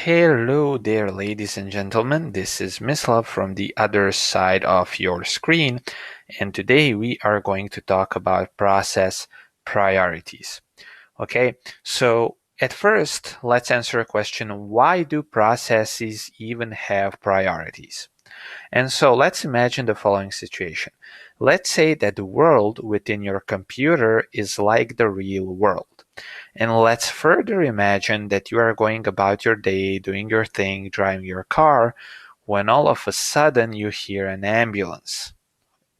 Hello there, ladies and gentlemen. This is Mislav from the other side of your screen, and today we are going to talk about process priorities. Okay, so at first, let's answer a question: why do processes even have priorities? And so let's imagine the following situation. Let's say that the world within your computer is like the real world. And let's further imagine that you are going about your day, doing your thing, driving your car, when all of a sudden you hear an ambulance.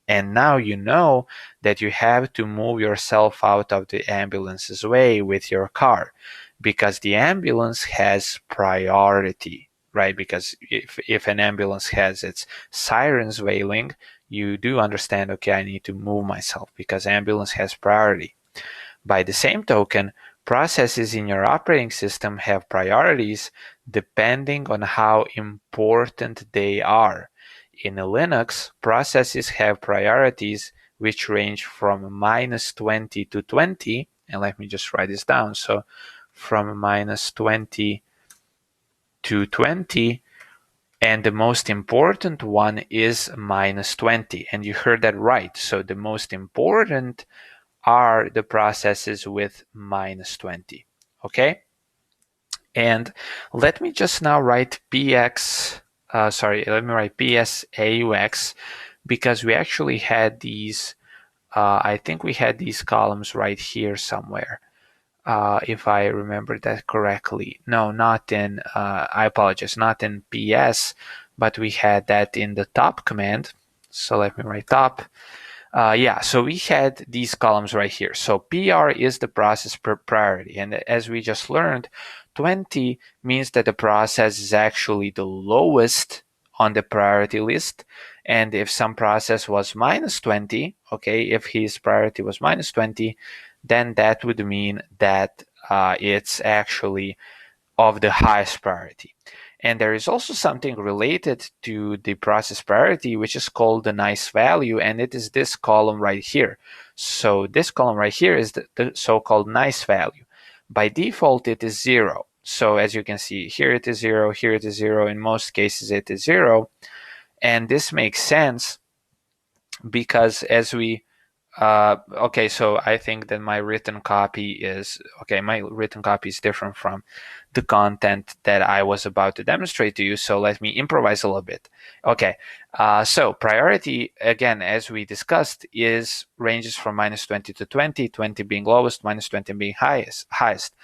And now you know that you have to move yourself out of the ambulance's way with your car because the ambulance has priority, right? Because if an ambulance has its sirens wailing, you do understand, okay, I need to move myself because ambulance has priority. By the same token, processes in your operating system have priorities depending on how important they are. In Linux, processes have priorities which range from minus 20 to 20. And let me just write this down. So from minus 20 to 20. And the most important one is minus 20. And you heard that right. So the most important are the processes with minus 20. Okay? And let me just now write let me write PSAUX because we actually had these, I think we had these columns right here somewhere. If I remember that correctly. No, not in, I apologize, not in PS, but we had that in the top command. So let me write top. Yeah, so we had these columns right here. So PR is the process priority. And as we just learned, 20 means that the process is actually the lowest on the priority list. And if some process was minus 20, okay, if his priority was minus 20, then that would mean that it's actually of the highest priority. And there is also something related to the process priority, which is called the nice value, and it is this column right here. So this column right here is the so-called nice value. By default, it is 0. So as you can see, here it is 0, here it is 0. In most cases, it is 0. And this makes sense because as we okay, so I think that my written copy is different from the content that I was about to demonstrate to you. So let me improvise a little bit. Okay, so priority, again, as we discussed, is ranges from minus 20 to 20, 20 being lowest, minus 20 being highest.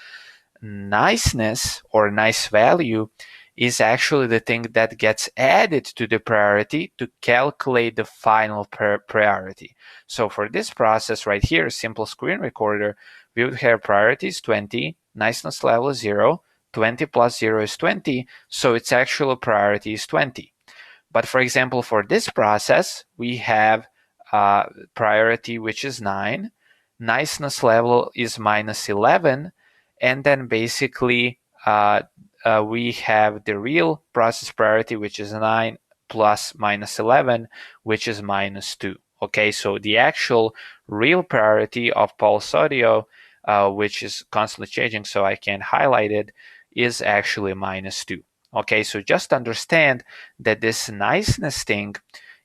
Niceness or nice value is actually the thing that gets added to the priority to calculate the final priority. So for this process right here, simple screen recorder, we would have priorities 20, niceness level is 0, 20 plus 0 is 20, so its actual priority is 20. But for example, for this process, we have priority which is 9, niceness level is minus 11, and then basically we have the real process priority, which is 9 plus minus 11, which is minus 2. Okay, so the actual real priority of pulse audio, which is constantly changing, so I can highlight it, is actually minus 2. Okay, so just understand that this niceness thing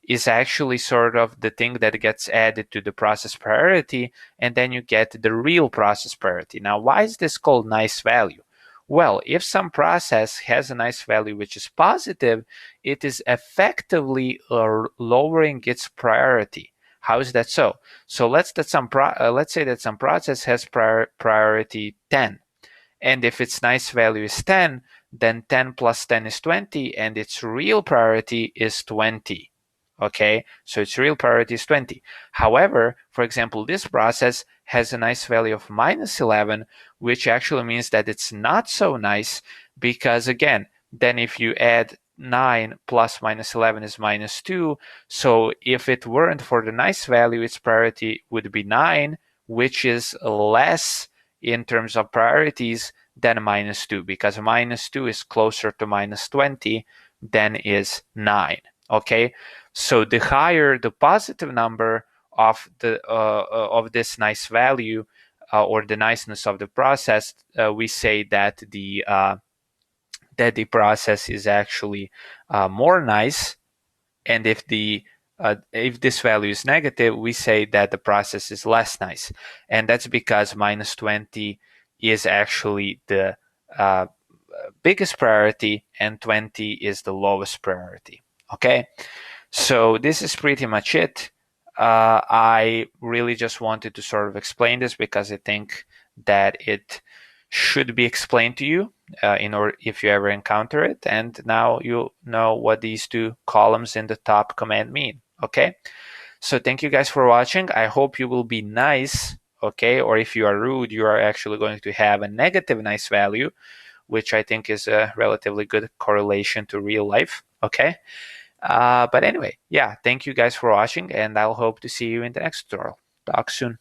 is actually sort of the thing that gets added to the process priority, and then you get the real process priority. Now, why is this called nice value? Well, if some process has a nice value which is positive, it is effectively lowering its priority. How is that so? So let's say that some process has priority 10. And if its nice value is 10, then 10 plus 10 is 20, and its real priority is 20. Okay, so its real priority is 20. However, for example, this process has a nice value of minus 11, which actually means that it's not so nice because, again, then if you add 9 plus minus 11 is minus 2. So if it weren't for the nice value, its priority would be 9, which is less in terms of priorities than minus 2, because minus 2 is closer to minus 20 than is 9. Okay, so the higher the positive number of this nice value or the niceness of the process, we say that that the process is actually more nice, and if this value is negative, we say that the process is less nice, and that's because minus 20 is actually the uh, biggest priority and 20 is the lowest priority. Okay, so this is pretty much it. I really just wanted to sort of explain this because I think that it should be explained to you in order if you ever encounter it. And now you know what these two columns in the top command mean. Okay, so thank you guys for watching. I hope you will be nice. Okay, or if you are rude, you are actually going to have a negative nice value, which I think is a relatively good correlation to real life. Okay. But anyway, yeah, thank you guys for watching, and I'll hope to see you in the next tutorial. Talk soon.